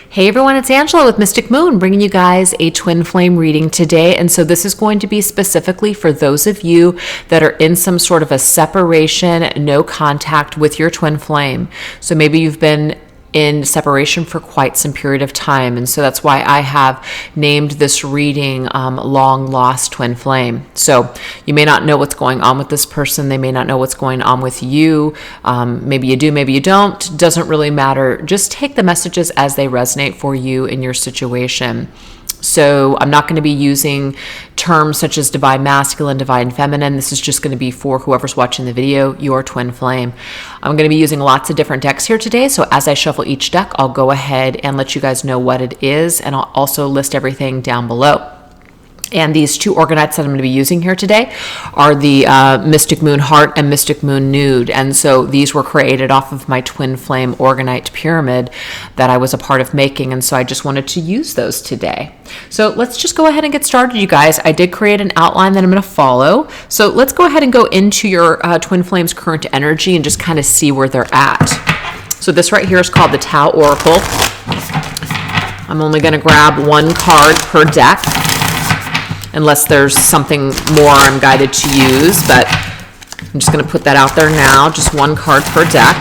Hey everyone, it's Angela with Mystic Moon, bringing you guys a twin flame reading today. And so this is going to be specifically for those of you that are in some sort of a separation, no contact with your twin flame. So maybe you've been in separation for quite some period of time. And so that's why I have named this reading Long Lost Twin Flame. So you may not know what's going on with this person. They may not know what's going on with you. Maybe you do, maybe you don't. Doesn't really matter. Just take the messages as they resonate for you in your situation. So I'm not going to be using terms such as divine masculine, divine feminine. This is just going to be for whoever's watching the video, your twin flame. I'm going to be using lots of different decks here today. So as I shuffle each deck, I'll go ahead and let you guys know what it is. And I'll also list everything down below. And these two Orgonites that I'm going to be using here today are the Mystic Moon Heart and Mystic Moon Nude. And so these were created off of my twin flame Orgonite pyramid that I was a part of making. And so I just wanted to use those today. So let's just go ahead and get started, you guys. I did create an outline that I'm going to follow. So let's go ahead and go into your twin flame's current energy and just kind of see where they're at. So this right here is called the Tao Oracle. I'm only going to grab one card per deck, unless there's something more I'm guided to use, but I'm just going to put that out there now, just one card per deck,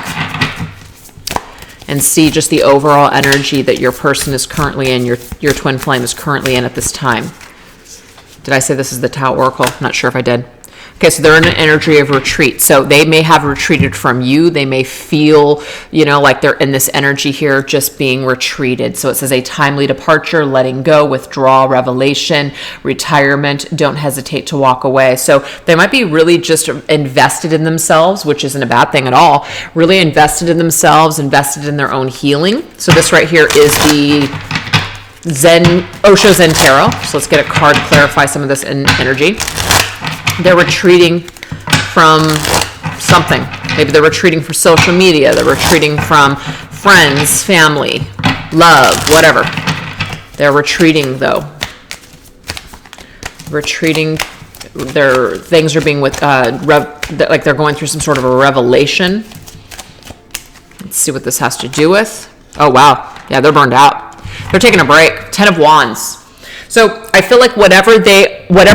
and see just the overall energy that your person is currently in, your twin flame is currently in at this time. Did I say this is the Tao Oracle? I'm not sure if I did. Okay, so they're in an energy of retreat. So they may have retreated from you. They may feel, like they're in this energy here just being retreated. So it says a timely departure, letting go, withdrawal, revelation, retirement. Don't hesitate to walk away. So they might be really just invested in themselves, which isn't a bad thing at all. Really invested in themselves, invested in their own healing. So this right here is the Osho Zen Tarot. So let's get a card to clarify some of this energy. They're retreating from something. Maybe they're retreating from social media. They're retreating from friends, family, love, whatever. They're retreating, though. Retreating. Their things are being like they're going through some sort of a revelation. Let's see what this has to do with. Oh, wow. Yeah, they're burned out. They're taking a break. 10 of Wands. So I feel like whatever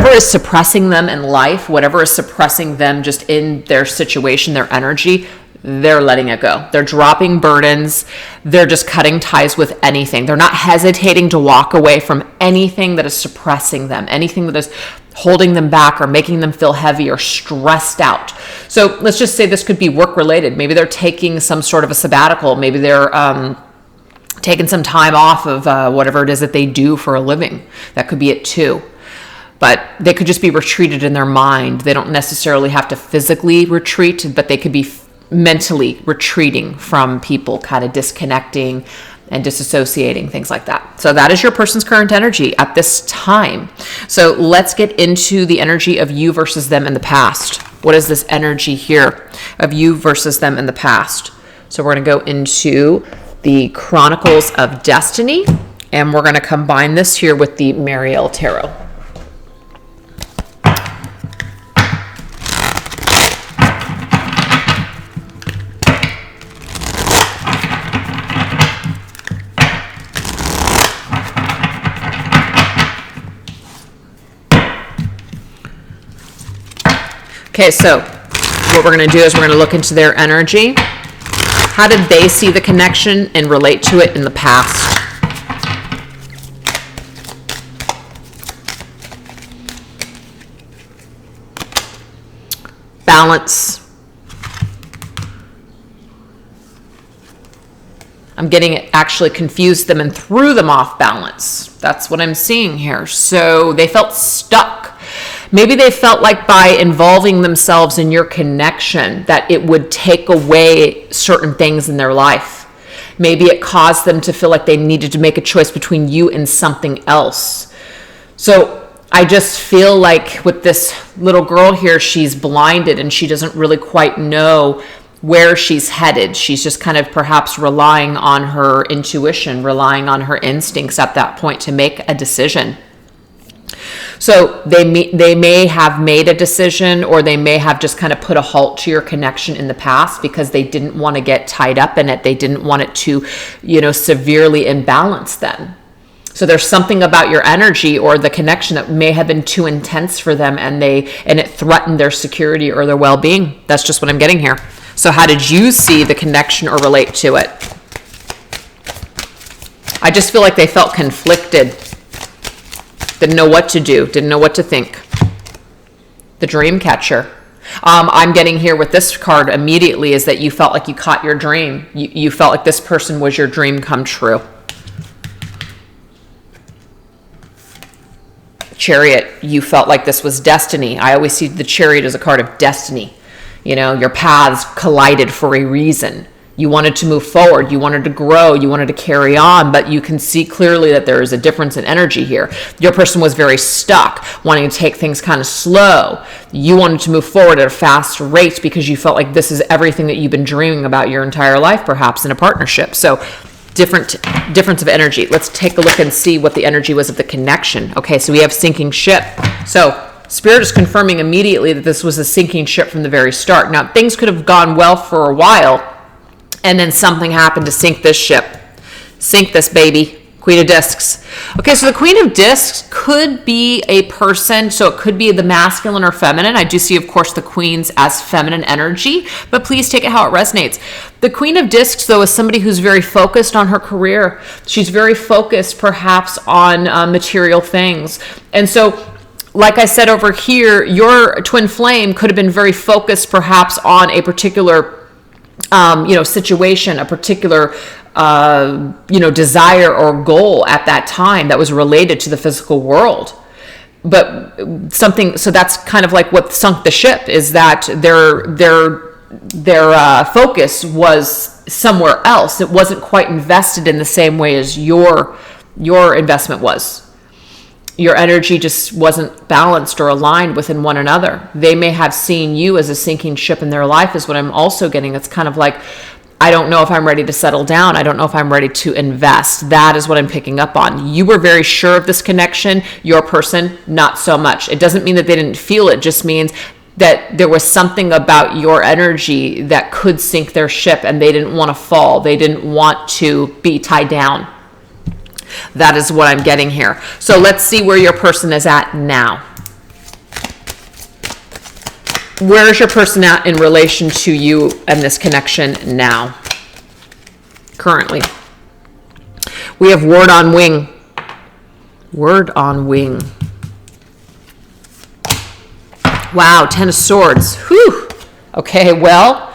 is suppressing them in life, whatever is suppressing them just in their situation, their energy, they're letting it go. They're dropping burdens. They're just cutting ties with anything. They're not hesitating to walk away from anything that is suppressing them, anything that is holding them back or making them feel heavy or stressed out. So let's just say this could be work related. Maybe they're taking some sort of a sabbatical. Maybe they're taking some time off of whatever it is that they do for a living. That could be it too. But they could just be retreated in their mind. They don't necessarily have to physically retreat, but they could be mentally retreating from people, kind of disconnecting and disassociating, things like that. So that is your person's current energy at this time. So let's get into the energy of you versus them in the past. What is this energy here of you versus them in the past? So we're going to go into the Chronicles of Destiny, and we're going to combine this here with the Mariel Tarot. Okay, so what we're going to do is we're going to look into their energy. How did they see the connection and relate to it in the past? Balance. I'm getting it actually confused them and threw them off balance. That's what I'm seeing here. So they felt stuck. Maybe they felt like by involving themselves in your connection that it would take away certain things in their life. Maybe it caused them to feel like they needed to make a choice between you and something else. So I just feel like with this little girl here, she's blinded and she doesn't really quite know where she's headed. She's just kind of perhaps relying on her intuition, relying on her instincts at that point to make a decision. So they may have made a decision, or they may have just kind of put a halt to your connection in the past because they didn't want to get tied up in it. They didn't want it to, severely imbalance them. So there's something about your energy or the connection that may have been too intense for them, and it threatened their security or their well-being. That's just what I'm getting here. So how did you see the connection or relate to it? I just feel like they felt conflicted. Didn't know what to do. Didn't know what to think. The dream catcher. I'm getting here with this card immediately is that you felt like you caught your dream. You felt like this person was your dream come true. Chariot, you felt like this was destiny. I always see the Chariot as a card of destiny. Your paths collided for a reason. You wanted to move forward. You wanted to grow. You wanted to carry on, but you can see clearly that there is a difference in energy here. Your person was very stuck, wanting to take things kind of slow. You wanted to move forward at a fast rate because you felt like this is everything that you've been dreaming about your entire life, perhaps in a partnership. So difference of energy. Let's take a look and see what the energy was of the connection. Okay, so we have sinking ship. So Spirit is confirming immediately that this was a sinking ship from the very start. Now, things could have gone well for a while, and then something happened to sink this ship. Sink this baby. Queen of Discs. Okay, so the Queen of Discs could be a person, so it could be the masculine or feminine. I do see, of course, the Queens as feminine energy, but please take it how it resonates. The Queen of Discs, though, is somebody who's very focused on her career. She's very focused, perhaps, on material things. And so, like I said over here, your twin flame could have been very focused, perhaps, on a particular situation, a particular desire or goal at that time that was related to the physical world. But so that's kind of like what sunk the ship, is that their focus was somewhere else. It wasn't quite invested in the same way as your investment was. Your energy just wasn't balanced or aligned within one another. They may have seen you as a sinking ship in their life, is what I'm also getting. It's kind of like, I don't know if I'm ready to settle down. I don't know if I'm ready to invest. That is what I'm picking up on. You were very sure of this connection. Your person, not so much. It doesn't mean that they didn't feel it. It just means that there was something about your energy that could sink their ship, and they didn't want to fall. They didn't want to be tied down. That is what I'm getting here. So let's see where your person is at now. Where is your person at in relation to you and this connection now? Currently. We have word on wing. Word on wing. Wow, 10 of Swords. Whew. Okay, well,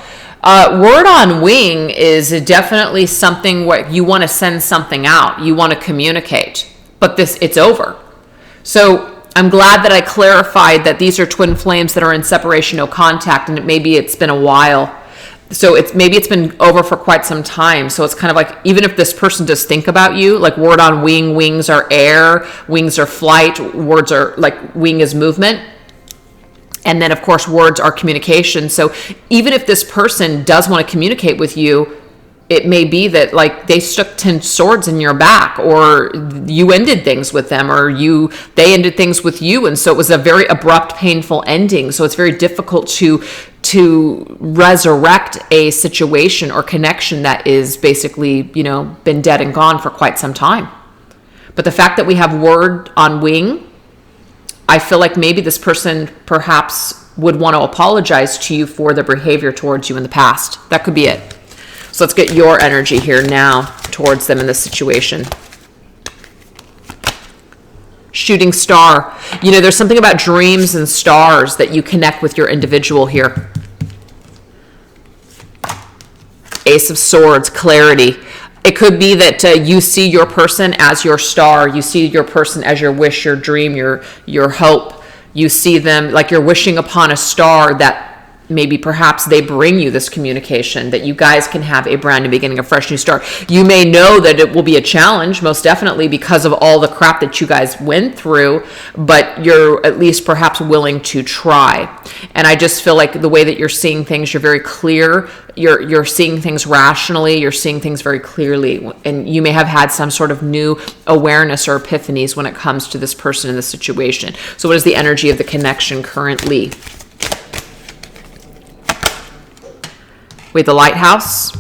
word on wing is definitely something where you want to send something out. You want to communicate, but it's over. So I'm glad that I clarified that these are twin flames that are in separation, no contact, and maybe it's been a while. So maybe it's been over for quite some time. So it's kind of like, even if this person does think about you, like word on wing, wings are air, wings are flight, words are like, wing is movement. And then, of course, words are communication. So even if this person does want to communicate with you, it may be that like they stuck 10 swords in your back, or you ended things with them, or they ended things with you. And so it was a very abrupt, painful ending. So it's very difficult to resurrect a situation or connection that is basically, been dead and gone for quite some time. But the fact that we have word on wing, I feel like maybe this person perhaps would want to apologize to you for their behavior towards you in the past. That could be it. So let's get your energy here now towards them in this situation. Shooting star. There's something about dreams and stars that you connect with your individual here. Ace of Swords, clarity. It could be that you see your person as your star. You see your person as your wish, your dream, your hope. You see them like you're wishing upon a star that maybe perhaps they bring you this communication that you guys can have a brand new beginning, a fresh new start. You may know that it will be a challenge, most definitely, because of all the crap that you guys went through, but you're at least perhaps willing to try. And I just feel like the way that you're seeing things, you're very clear. You're seeing things rationally. You're seeing things very clearly. And you may have had some sort of new awareness or epiphanies when it comes to this person in this situation. So what is the energy of the connection currently? We have the Lighthouse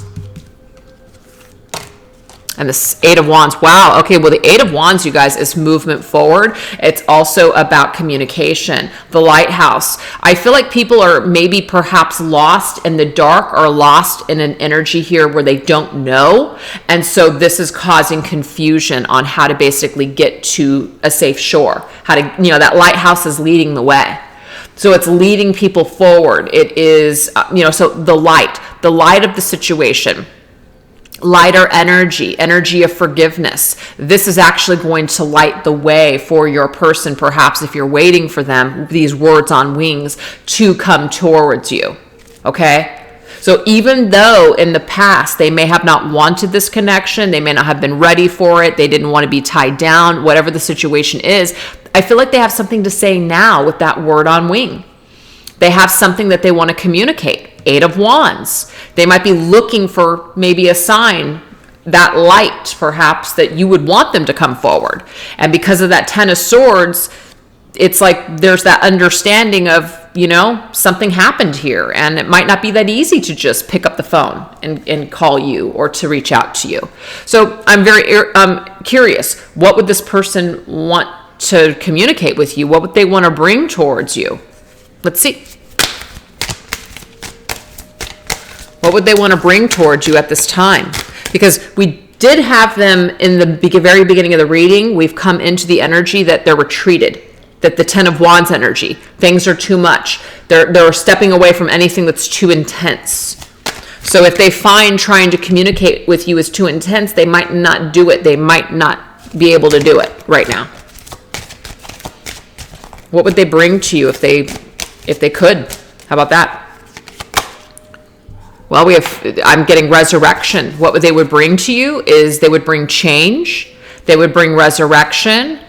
and the Eight of Wands. Wow. Okay. Well, the Eight of Wands, you guys, is movement forward. It's also about communication. The Lighthouse. I feel like people are maybe perhaps lost in the dark or lost in an energy here where they don't know. And so this is causing confusion on how to basically get to a safe shore. How to, that lighthouse is leading the way. So it's leading people forward. It is, so the light of the situation, lighter energy of forgiveness. This is actually going to light the way for your person, perhaps if you're waiting for them, these words on wings, to come towards you. Okay? So even though in the past they may have not wanted this connection, they may not have been ready for it, they didn't want to be tied down, whatever the situation is, I feel like they have something to say now with that word on wing. They have something that they want to communicate. Eight of Wands. They might be looking for maybe a sign, that light perhaps, that you would want them to come forward. And because of that Ten of Swords, it's like there's that understanding of, something happened here. And it might not be that easy to just pick up the phone and call you or to reach out to you. So I'm very curious. What would this person want to communicate with you? What would they want to bring towards you? Let's see. What would they want to bring towards you at this time? Because we did have them in the very beginning of the reading. We've come into the energy that they're retreated, that the Ten of Wands energy, things are too much. They're stepping away from anything that's too intense. So if they find trying to communicate with you is too intense, they might not do it. They might not be able to do it right now. What would they bring to you if they could? How about that? Well, I'm getting resurrection. What they would bring to you is they would bring change. They would bring resurrection.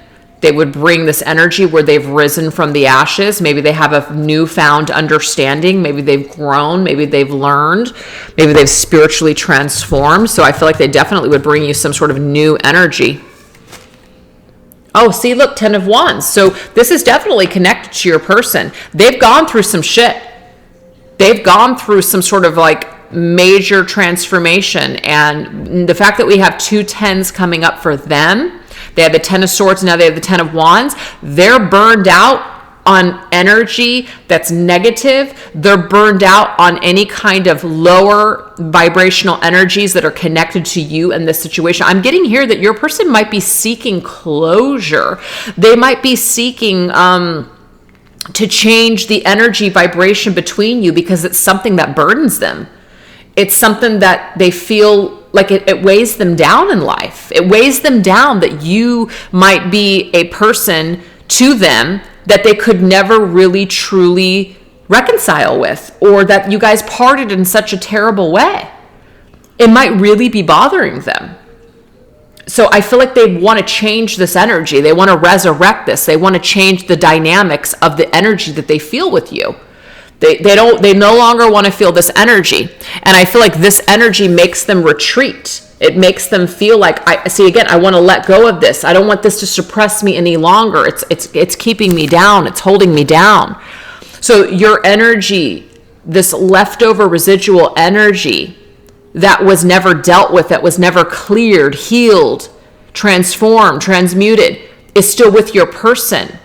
They would bring this energy where they've risen from the ashes. Maybe they have a newfound understanding. Maybe they've grown. Maybe they've learned. Maybe they've spiritually transformed. So I feel like they definitely would bring you some sort of new energy. Oh, see, look, Ten of Wands. So this is definitely connected to your person. They've gone through some shit. They've gone through some sort of like major transformation. And the fact that we have two tens coming up for them, they have the Ten of Swords, now they have the Ten of Wands. They're burned out on energy that's negative. They're burned out on any kind of lower vibrational energies that are connected to you in this situation. I'm getting here that your person might be seeking closure. They might be seeking to change the energy vibration between you because it's something that burdens them. It's something that they feel like it weighs them down in life. It weighs them down that you might be a person to them that they could never really truly reconcile with, or that you guys parted in such a terrible way. It might really be bothering them. So I feel like they want to change this energy. They want to resurrect this. They want to change the dynamics of the energy that they feel with you. They no longer want to feel this energy. And I feel like this energy makes them retreat. It makes them feel like, I want to let go of this. I don't want this to suppress me any longer. It's keeping me down. It's holding me down. So your energy, this leftover residual energy that was never dealt with, that was never cleared, healed, transformed, transmuted, is still with your person.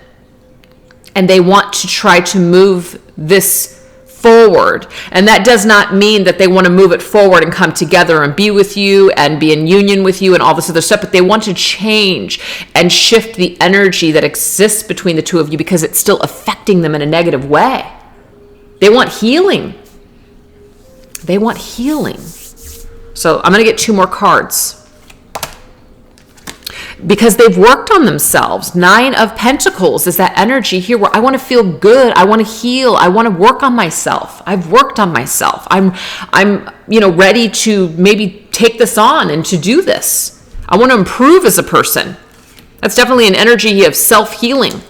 And they want to try to move this forward. And that does not mean that they want to move it forward and come together and be with you and be in union with you and all this other stuff, but they want to change and shift the energy that exists between the two of you because it's still affecting them in a negative way. They want healing. They want healing. So I'm going to get two more cards. because they've worked on themselves. 9 of Pentacles is that energy here where I want to feel good. I want to heal. I want to work on myself. I've worked on myself. I'm ready to maybe take this on and to do this. I want to improve as a person. That's definitely an energy of self-healing.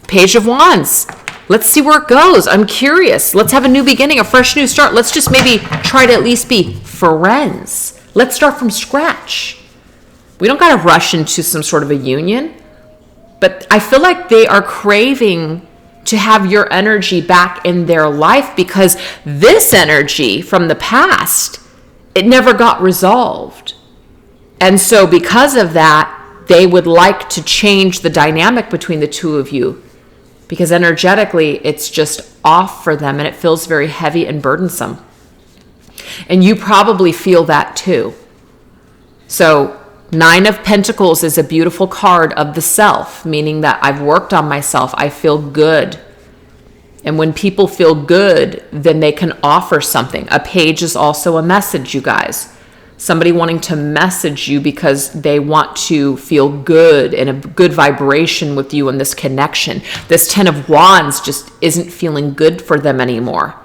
Page of Wands. Let's see where it goes. I'm curious. Let's have a new beginning, a fresh new start. Let's just maybe try to at least be friends. Let's start from scratch. We don't got to rush into some sort of a union, but I feel like they are craving to have your energy back in their life because this energy from the past, it never got resolved. And so because of that, they would like to change the dynamic between the two of you because energetically it's just off for them and it feels very heavy and burdensome. And you probably feel that too. So 9 of Pentacles is a beautiful card of the self, meaning that I've worked on myself. I feel good. And when people feel good, then they can offer something. A page is also a message, you guys. Somebody wanting to message you because they want to feel good and a good vibration with you in this connection. This 10 of Wands just isn't feeling good for them anymore.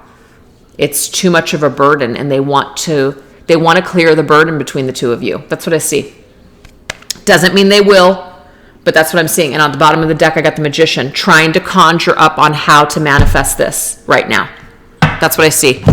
It's too much of a burden and they want to clear the burden between the two of you. That's what I see. Doesn't mean they will, but that's what I'm seeing. And on the bottom of the deck, I got the Magician trying to conjure up on how to manifest this right now. That's what I see.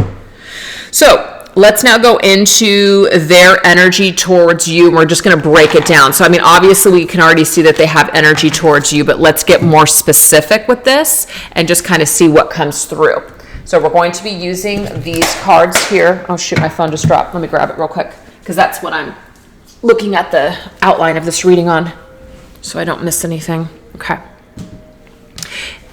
So let's now go into their energy towards you. We're just going to break it down. So, I mean, obviously we can already see that they have energy towards you, but let's get more specific with this and just kind of see what comes through. So we're going to be using these cards here. Oh, shoot, my phone just dropped. Let me grab it real quick because that's what I'm looking at the outline of this reading on so I don't miss anything. Okay.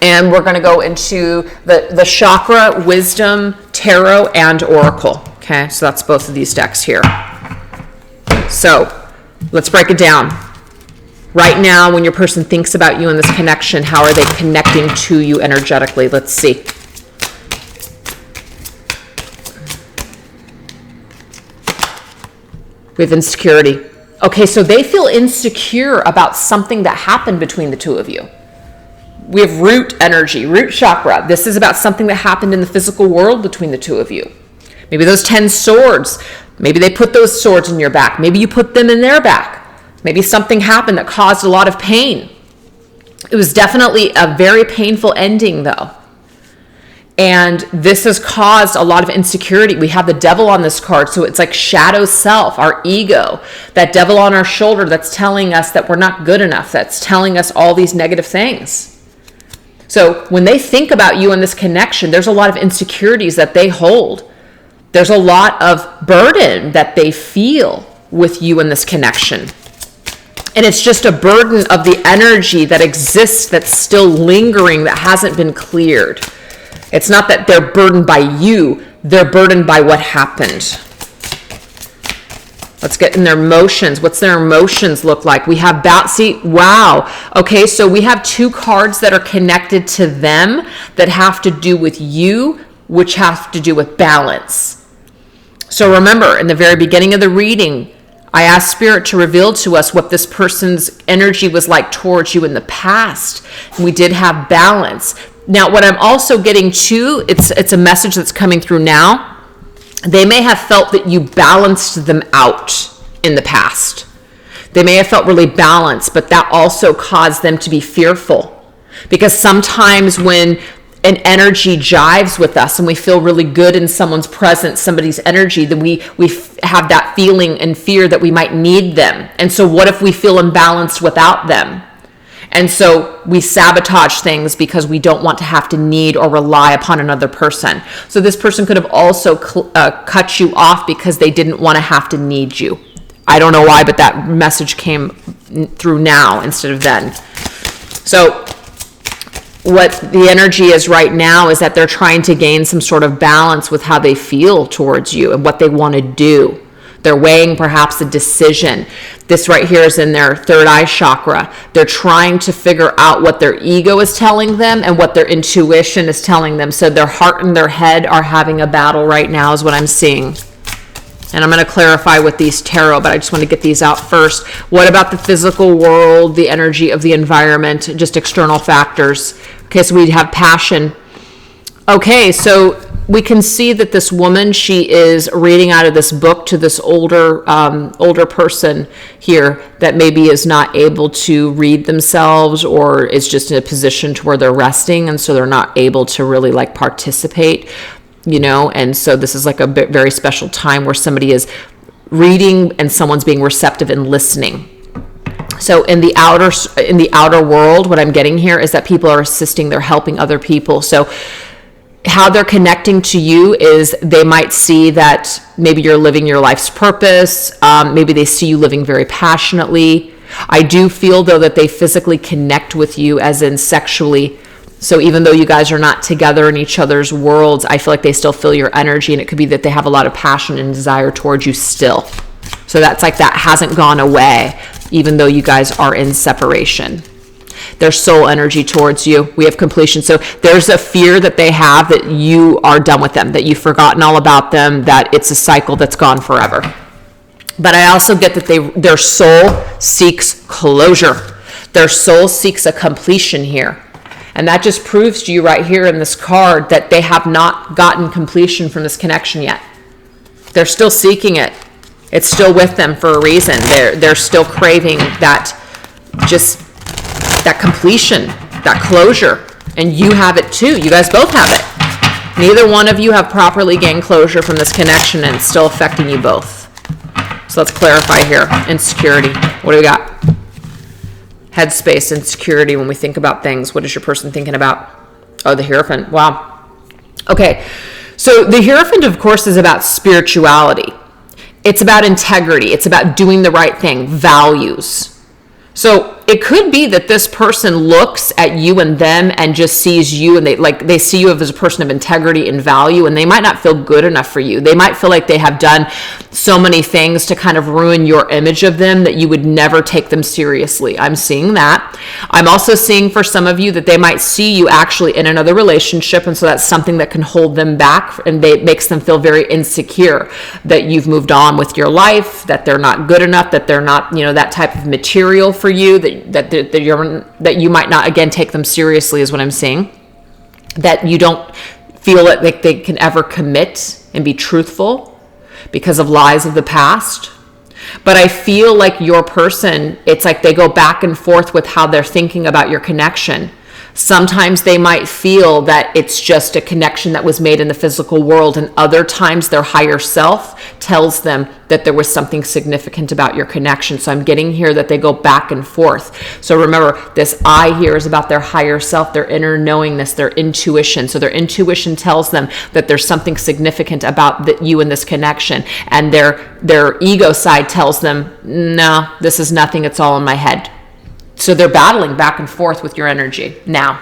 And we're going to go into the Chakra, Wisdom, Tarot, and Oracle. Okay, so that's both of these decks here. So let's break it down. Right now, when your person thinks about you in this connection, how are they connecting to you energetically? Let's see. We have insecurity. Okay, so they feel insecure about something that happened between the two of you. We have root energy, root chakra. This is about something that happened in the physical world between the two of you. Maybe those 10 swords, maybe they put those swords in your back. Maybe you put them in their back. Maybe something happened that caused a lot of pain. It was definitely a very painful ending though. And this has caused a lot of insecurity. We have the devil on this card. So it's like shadow self, our ego, that devil on our shoulder that's telling us that we're not good enough. That's telling us all these negative things. So when they think about you in this connection, there's a lot of insecurities that they hold. There's a lot of burden that they feel with you in this connection. And it's just a burden of the energy that exists that's still lingering, that hasn't been cleared. It's not that they're burdened by you, they're burdened by what happened. Let's get in their emotions. What's their emotions look like? We have bouncy. Wow. Okay, so we have 2 cards that are connected to them that have to do with you, which have to do with balance. So remember, in the very beginning of the reading, I asked Spirit to reveal to us what this person's energy was like towards you in the past. And we did have balance. Now, what I'm also getting to, it's a message that's coming through now. They may have felt that you balanced them out in the past. They may have felt really balanced, but that also caused them to be fearful. Because sometimes when an energy jives with us and we feel really good in someone's presence, somebody's energy, then we have that feeling and fear that we might need them. And so what if we feel imbalanced without them? And so we sabotage things because we don't want to have to need or rely upon another person. So this person could have also cut you off because they didn't want to have to need you. I don't know why, but that message came through now instead of then. So what the energy is right now is that they're trying to gain some sort of balance with how they feel towards you and what they want to do. They're weighing perhaps a decision. This right here is in their third eye chakra. They're trying to figure out what their ego is telling them and what their intuition is telling them. So their heart and their head are having a battle right now is what I'm seeing. And I'm going to clarify with these tarot, but I just want to get these out first. What about the physical world, the energy of the environment, just external factors? Okay, so we have passion. Okay, so we can see that this woman, she is reading out of this book to this older person here that maybe is not able to read themselves, or is just in a position to where they're resting, and so they're not able to really like participate, and so this is like a very special time where somebody is reading and someone's being receptive and listening. So in the outer world, what I'm getting here is that people are assisting, they're helping other people. So how they're connecting to you is they might see that maybe you're living your life's purpose. Maybe they see you living very passionately. I do feel, though, that they physically connect with you, as in sexually. So even though you guys are not together in each other's worlds, I feel like they still feel your energy, and it could be that they have a lot of passion and desire towards you still. So that's like that hasn't gone away, even though you guys are in separation. Their soul energy towards you. We have completion. So there's a fear that they have that you are done with them, that you've forgotten all about them, that it's a cycle that's gone forever. But I also get that their soul seeks closure. Their soul seeks a completion here. And that just proves to you right here in this card that they have not gotten completion from this connection yet. They're still seeking it. It's still with them for a reason. They're still craving that completion, that closure. And you have it too. You guys both have it. Neither one of you have properly gained closure from this connection, and it's still affecting you both. So let's clarify here. Insecurity. What do we got? Headspace, insecurity. When we think about things, what is your person thinking about? Oh, the Hierophant. Wow. Okay. So the Hierophant, of course, is about spirituality. It's about integrity. It's about doing the right thing, values. So it could be that this person looks at you and them and just sees you, and they see you as a person of integrity and value, and they might not feel good enough for you. They might feel like they have done so many things to kind of ruin your image of them that you would never take them seriously. I'm seeing that. I'm also seeing for some of you that they might see you actually in another relationship, and so that's something that can hold them back, and it makes them feel very insecure that you've moved on with your life, that they're not good enough, that they're not, that type of material for you, that you might not, again, take them seriously is what I'm saying. That you don't feel like they can ever commit and be truthful because of lies of the past. But I feel like your person, it's like they go back and forth with how they're thinking about your connection. Sometimes they might feel that it's just a connection that was made in the physical world, and other times their higher self tells them that there was something significant about your connection. So I'm getting here that they go back and forth. So remember, this I here is about their higher self, their inner knowingness, their intuition. So their intuition tells them that there's something significant about you and this connection, and their ego side tells them, no, this is nothing, it's all in my head. So they're battling back and forth with your energy now.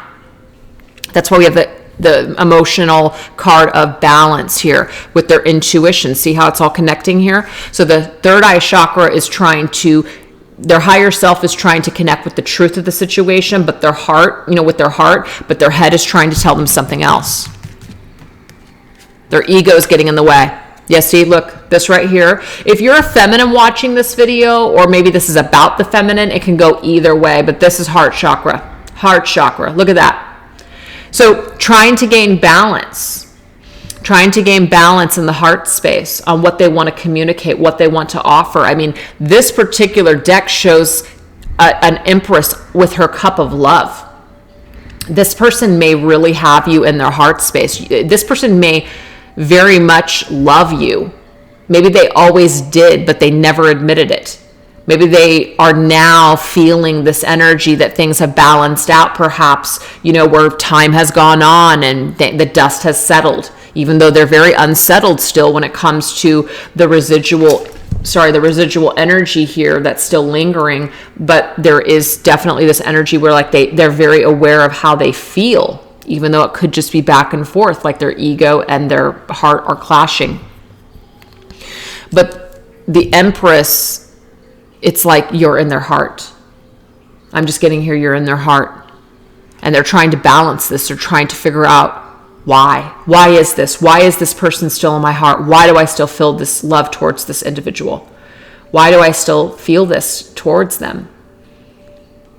That's why we have the emotional card of balance here with their intuition. See how it's all connecting here? So the third eye chakra is their higher self is trying to connect with the truth of the situation, but their heart, with their heart, but their head is trying to tell them something else. Their ego is getting in the way. Yeah, see, look, this right here. If you're a feminine watching this video, or maybe this is about the feminine, it can go either way, but this is heart chakra. Heart chakra, look at that. So trying to gain balance in the heart space on what they want to communicate, what they want to offer. I mean, this particular deck shows an empress with her cup of love. This person may really have you in their heart space. This person may very much love you. Maybe they always did, but they never admitted it. Maybe they are now feeling this energy that things have balanced out, perhaps, where time has gone on and the dust has settled, even though they're very unsettled still when it comes to the residual energy here that's still lingering. But there is definitely this energy where they're very aware of how they feel, even though it could just be back and forth, like their ego and their heart are clashing. But the Empress, it's like you're in their heart. I'm just getting here, you're in their heart. And they're trying to balance this. They're trying to figure out Why? Why is this? Why is this person still in my heart? Why do I still feel this love towards this individual? Why do I still feel this towards them?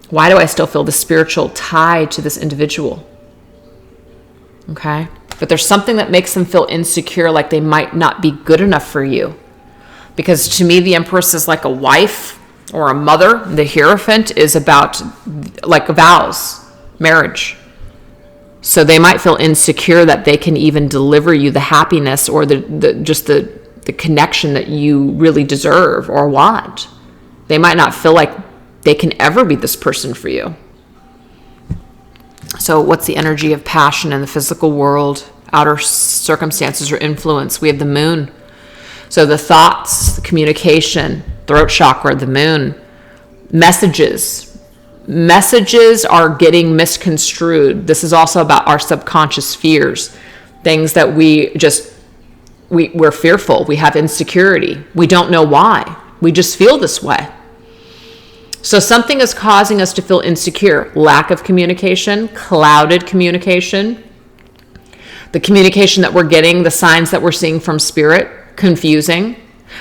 Why do I still feel the spiritual tie to this individual? Okay? But there's something that makes them feel insecure, like they might not be good enough for you. Because to me, the Empress is like a wife or a mother. The Hierophant is about like vows, marriage. So they might feel insecure that they can even deliver you the happiness or the connection that you really deserve or want. They might not feel like they can ever be this person for you. So what's the energy of passion in the physical world, outer circumstances or influence? We have the Moon. So the thoughts, the communication, throat chakra, the Moon, messages are getting misconstrued. This is also about our subconscious fears, things that we're fearful. We have insecurity. We don't know why. We just feel this way. So something is causing us to feel insecure. Lack of communication, clouded communication, the communication that we're getting, the signs that we're seeing from spirit, confusing.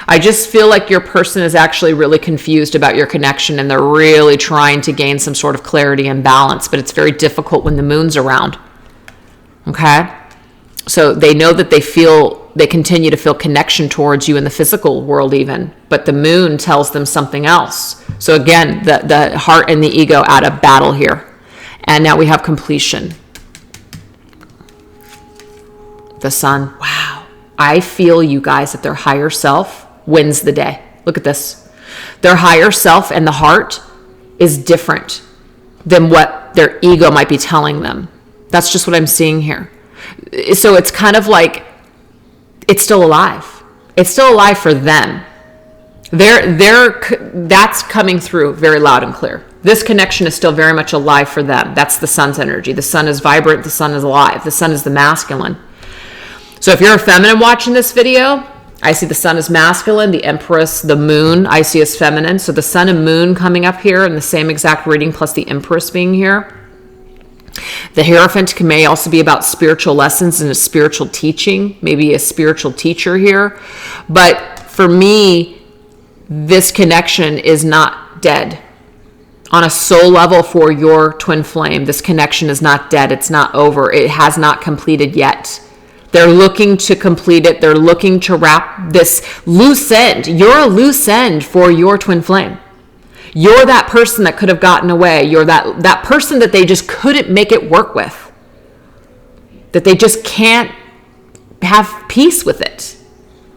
I just feel like your person is actually really confused about your connection and they're really trying to gain some sort of clarity and balance, but it's very difficult when the Moon's around. Okay? So they know that they continue to feel connection towards you in the physical world even, but the Moon tells them something else. So again, the heart and the ego out of battle here. And now we have completion. The Sun. Wow. I feel, you guys, that their higher self wins the day. Look at this. Their higher self and the heart is different than what their ego might be telling them. That's just what I'm seeing here. So it's kind of like it's still alive. It's still alive for them. That's coming through very loud and clear. This connection is still very much alive for them. That's the Sun's energy. The Sun is vibrant. The Sun is alive. The Sun is the masculine. So if you're a feminine watching this video, I see the Sun as masculine, the Empress, the Moon, I see as feminine. So the Sun and Moon coming up here in the same exact reading plus the Empress being here. The Hierophant may also be about spiritual lessons and a spiritual teaching, maybe a spiritual teacher here. But for me, this connection is not dead. On a soul level for your twin flame, this connection is not dead. It's not over. It has not completed yet. They're looking to complete it. They're looking to wrap this loose end. You're a loose end for your twin flame. You're that person that could have gotten away. You're that person that they just couldn't make it work with. That they just can't have peace with it.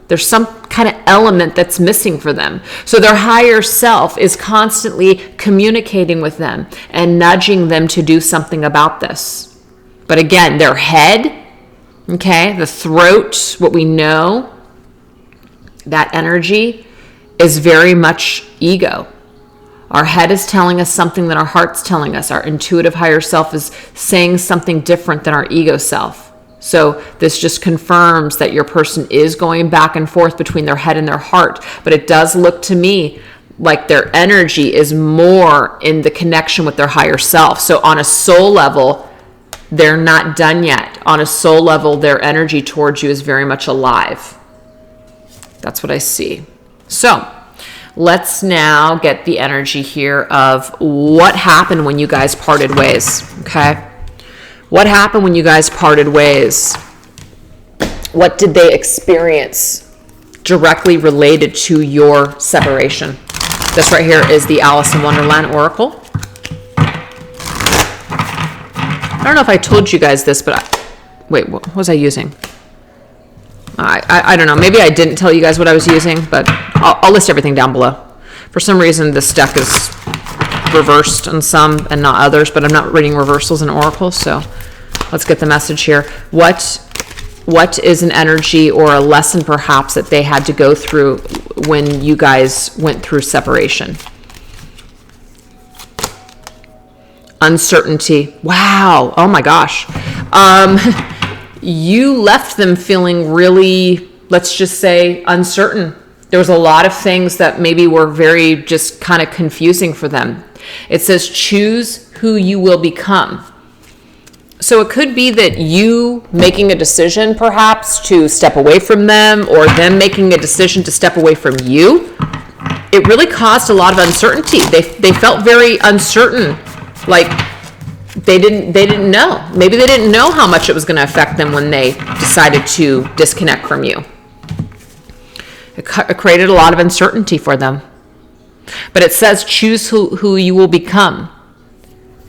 There's some kind of element that's missing for them. So their higher self is constantly communicating with them and nudging them to do something about this. But again, their head, okay, the throat, what we know, that energy is very much ego. Our head is telling us something that our heart's telling us. Our intuitive higher self is saying something different than our ego self. So this just confirms that your person is going back and forth between their head and their heart. But it does look to me like their energy is more in the connection with their higher self. So on a soul level, they're not done yet. On a soul level, their energy towards you is very much alive. That's what I see. So let's now get the energy here of what happened when you guys parted ways, okay? What happened when you guys parted ways? What did they experience directly related to your separation? This right here is the Alice in Wonderland Oracle. I don't know if I told you guys this, but wait, what was I using? I don't know. Maybe I didn't tell you guys what I was using, but I'll list everything down below. For some reason, this deck is reversed on some and not others, but I'm not reading reversals and oracles, so let's get the message here. What is an energy or a lesson perhaps that they had to go through when you guys went through separation? Uncertainty. Wow. Oh my gosh. You left them feeling really, let's just say, uncertain. There was a lot of things that maybe were very just kind of confusing for them. It says, choose who you will become. So it could be that you making a decision perhaps to step away from them, or them making a decision to step away from you, it really caused a lot of uncertainty. They felt very uncertain, like they didn't know. Maybe they didn't know how much it was going to affect them when they decided to disconnect from you. It created a lot of uncertainty for them. But it says choose who you will become.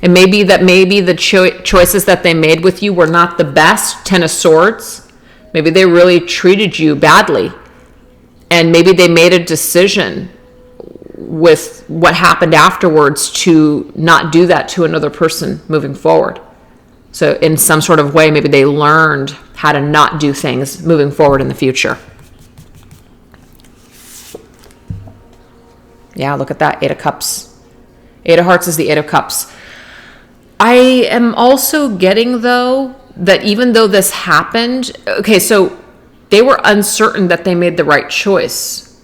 And maybe the choices that they made with you were not the best. 10 of Swords. Maybe they really treated you badly. And maybe they made a decision with what happened afterwards to not do that to another person moving forward. So in some sort of way, maybe they learned how to not do things moving forward in the future. Yeah, look at that. 8 of Cups. 8 of Hearts is the 8 of Cups. I am also getting, though, that even though this happened, okay, so they were uncertain that they made the right choice.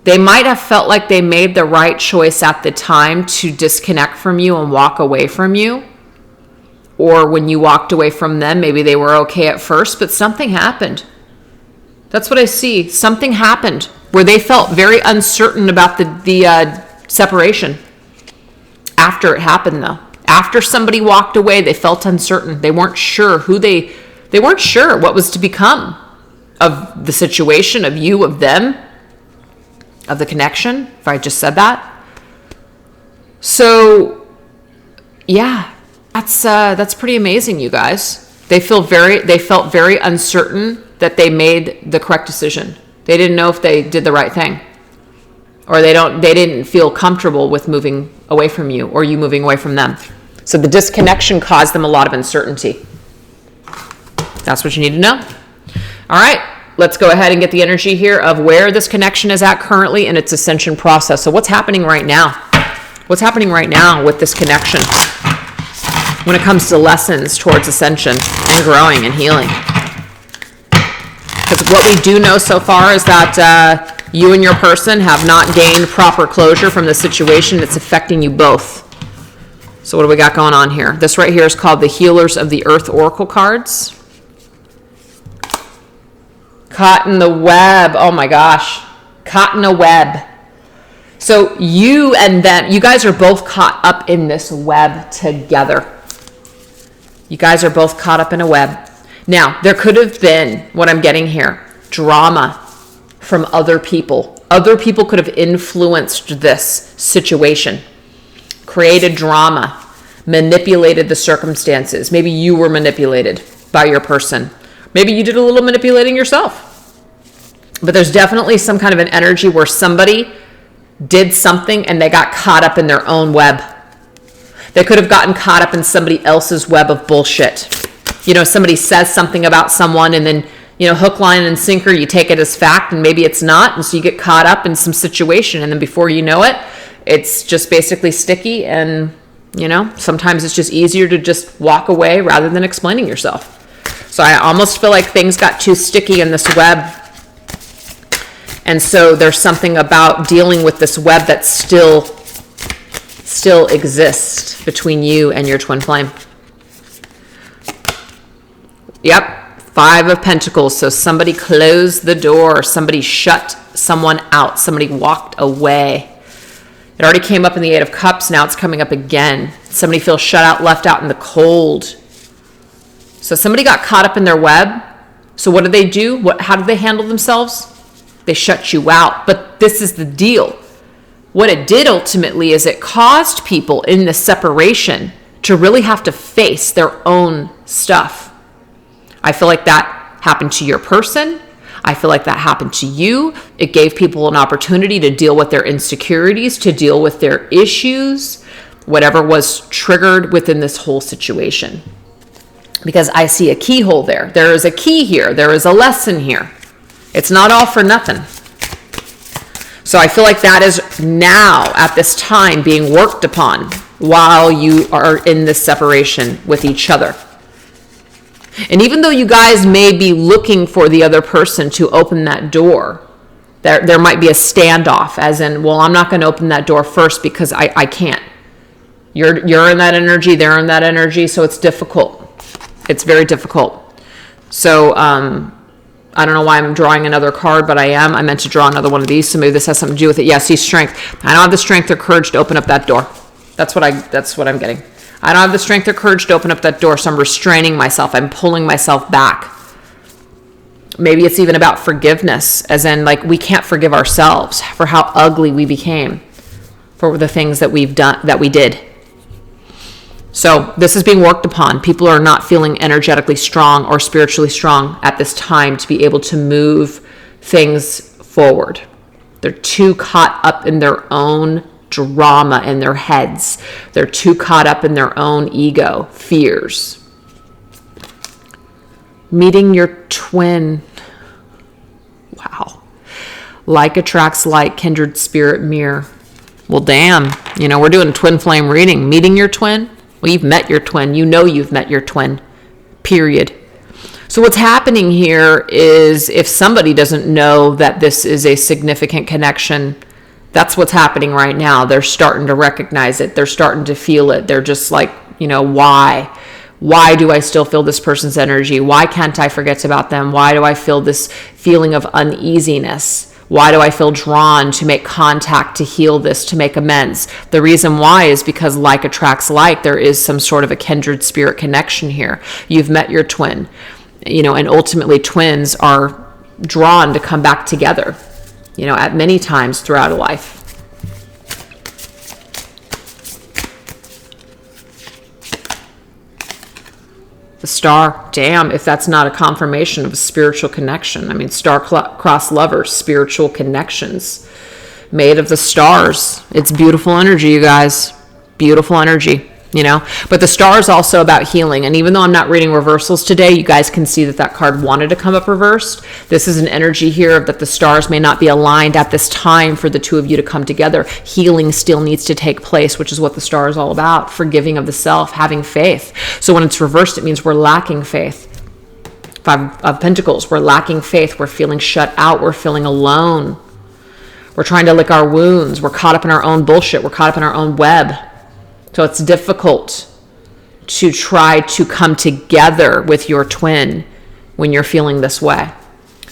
They might have felt like they made the right choice at the time to disconnect from you and walk away from you. Or when you walked away from them, maybe they were okay at first, but something happened. That's what I see. Something happened where they felt very uncertain about the separation. After it happened, though. After somebody walked away, they felt uncertain. They weren't sure they weren't sure what was to become of the situation, of you, of them, of the connection, if I just said that. So, yeah, that's pretty amazing, you guys. They felt very uncertain that they made the correct decision. They didn't know if they did the right thing. Or they didn't feel comfortable with moving away from you, or you moving away from them. So the disconnection caused them a lot of uncertainty. That's what you need to know. All right, let's go ahead and get the energy here of where this connection is at currently in its ascension process. So what's happening right now? What's happening right now with this connection when it comes to lessons towards ascension and growing and healing? Because what we do know so far is that you and your person have not gained proper closure from the situation. It's affecting you both. So what do we got going on here? This right here is called the Healers of the Earth Oracle cards. Caught in the web. Oh my gosh. Caught in a web. So you and them, you guys are both caught up in this web together. You guys are both caught up in a web. Now, there could have been, what I'm getting here, drama from other people. Other people could have influenced this situation. Created drama, manipulated the circumstances. Maybe you were manipulated by your person. Maybe you did a little manipulating yourself. But there's definitely some kind of an energy where somebody did something and they got caught up in their own web. They could have gotten caught up in somebody else's web of bullshit. You know, somebody says something about someone and then, you know, hook, line, and sinker, you take it as fact and maybe it's not. And so you get caught up in some situation and then before you know it, it's just basically sticky, and, you know, sometimes it's just easier to just walk away rather than explaining yourself. So I almost feel like things got too sticky in this web. And so there's something about dealing with this web that still exists between you and your twin flame. Yep, 5 of Pentacles. So somebody closed the door. Somebody shut someone out. Somebody walked away. It already came up in the 8 of Cups. Now it's coming up again. Somebody feels shut out, left out in the cold. So somebody got caught up in their web. So what did they do? How did they handle themselves? They shut you out. But this is the deal. What it did ultimately is it caused people in this separation to really have to face their own stuff. I feel like that happened to your person. I feel like that happened to you. It gave people an opportunity to deal with their insecurities, to deal with their issues, whatever was triggered within this whole situation. Because I see a keyhole there. There is a key here. There is a lesson here. It's not all for nothing. So I feel like that is now, at this time, being worked upon while you are in this separation with each other. And even though you guys may be looking for the other person to open that door, there might be a standoff, as in, well, I'm not going to open that door first because I can't. You're in that energy, they're in that energy, so it's difficult. It's very difficult. So I don't know why I'm drawing another card, but I am. I meant to draw another one of these, so maybe this has something to do with it. Yeah, see, strength. I don't have the strength or courage to open up that door. That's what I'm getting. I don't have the strength or courage to open up that door, so I'm restraining myself. I'm pulling myself back. Maybe it's even about forgiveness, as in, like, we can't forgive ourselves for how ugly we became, for the things that we did. So this is being worked upon. People are not feeling energetically strong or spiritually strong at this time to be able to move things forward. They're too caught up in their own drama in their heads. They're too caught up in their own ego, fears. Meeting your twin. Wow. Like attracts like, kindred spirit mirror. Well, damn. We're doing a twin flame reading. Meeting your twin? Well, you've met your twin. You've met your twin. Period. So what's happening here is, if somebody doesn't know that this is a significant connection, that's what's happening right now. They're starting to recognize it. They're starting to feel it. They're just like, why? Why do I still feel this person's energy? Why can't I forget about them? Why do I feel this feeling of uneasiness? Why do I feel drawn to make contact, to heal this, to make amends? The reason why is because like attracts like. There is some sort of a kindred spirit connection here. You've met your twin, and ultimately twins are drawn to come back together, at many times throughout a life. The star, damn, if that's not a confirmation of a spiritual connection. I mean, star-crossed lovers, spiritual connections made of the stars. It's beautiful energy, you guys. Beautiful energy, But the star is also about healing. And even though I'm not reading reversals today, you guys can see that card wanted to come up reversed. This is an energy here that the stars may not be aligned at this time for the two of you to come together. Healing still needs to take place, which is what the star is all about. Forgiving of the self, having faith. So when it's reversed, it means we're lacking faith. Five of Pentacles, we're lacking faith. We're feeling shut out. We're feeling alone. We're trying to lick our wounds. We're caught up in our own bullshit. We're caught up in our own web. So it's difficult to try to come together with your twin when you're feeling this way.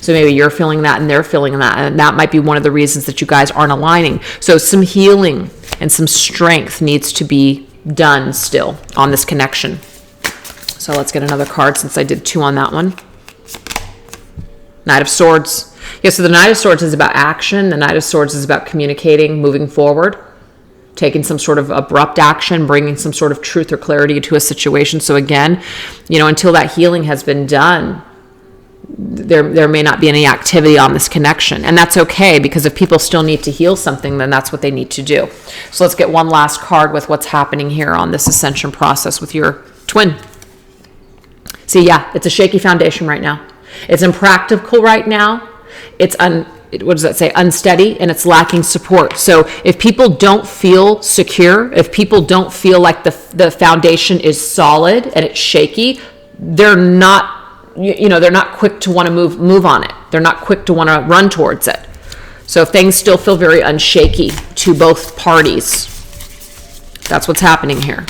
So maybe you're feeling that and they're feeling that. And that might be one of the reasons that you guys aren't aligning. So some healing and some strength needs to be done still on this connection. So let's get another card since I did 2 on that one. Knight of Swords. Yeah, so the Knight of Swords is about action. The Knight of Swords is about communicating, moving forward, taking some sort of abrupt action, bringing some sort of truth or clarity to a situation. So again, until that healing has been done, there may not be any activity on this connection. And that's okay, because if people still need to heal something, then that's what they need to do. So let's get one last card with what's happening here on this ascension process with your twin. See, yeah, it's a shaky foundation right now. It's impractical right now. It's what does that say? Unsteady, and it's lacking support. So if people don't feel secure, if people don't feel like the foundation is solid and it's shaky, they're not, they're not quick to want to move on it. They're not quick to want to run towards it. So things still feel very unshaky to both parties. That's what's happening here.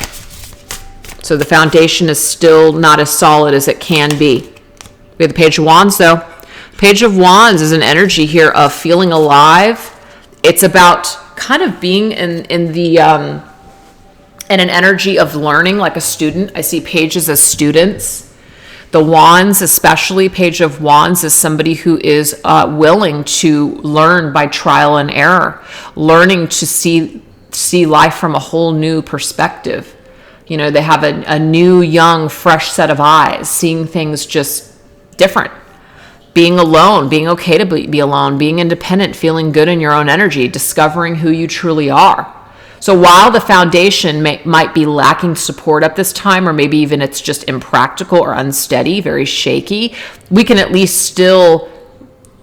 So the foundation is still not as solid as it can be. We have the Page of Wands, though. Page of Wands is an energy here of feeling alive. It's about kind of being in an energy of learning, like a student. I see pages as students. The Wands, especially Page of Wands, is somebody who is willing to learn by trial and error, learning to see life from a whole new perspective. They have a new, young, fresh set of eyes, seeing things just different. Being alone, being okay to be alone, being independent, feeling good in your own energy, discovering who you truly are. So while the foundation might be lacking support at this time, or maybe even it's just impractical or unsteady, very shaky, we can at least still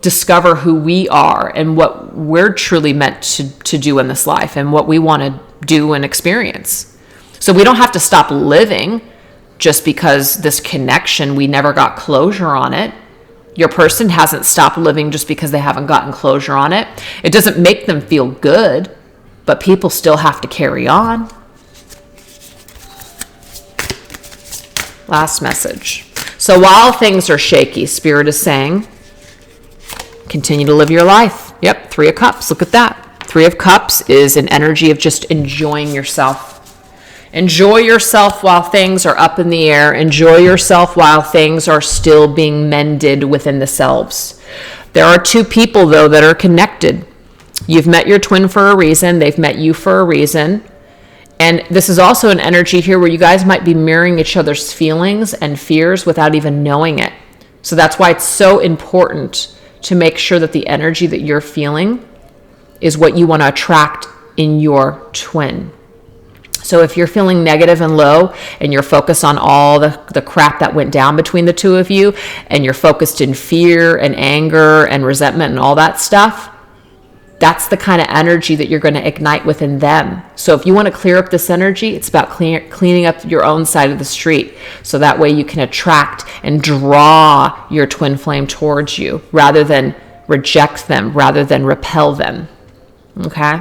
discover who we are and what we're truly meant to do in this life and what we want to do and experience. So we don't have to stop living just because this connection, we never got closure on it. Your person hasn't stopped living just because they haven't gotten closure on it. It doesn't make them feel good, but people still have to carry on. Last message. So while things are shaky, Spirit is saying, continue to live your life. Yep, 3 of Cups. Look at that. 3 of Cups is an energy of just enjoying yourself. Enjoy yourself while things are up in the air. Enjoy yourself while things are still being mended within the selves. There are 2 people, though, that are connected. You've met your twin for a reason. They've met you for a reason. And this is also an energy here where you guys might be mirroring each other's feelings and fears without even knowing it. So that's why it's so important to make sure that the energy that you're feeling is what you want to attract in your twin. So if you're feeling negative and low and you're focused on all the crap that went down between the 2 of you, and you're focused in fear and anger and resentment and all that stuff, that's the kind of energy that you're going to ignite within them. So if you want to clear up this energy, it's about cleaning up your own side of the street. So that way you can attract and draw your twin flame towards you rather than reject them, rather than repel them. Okay?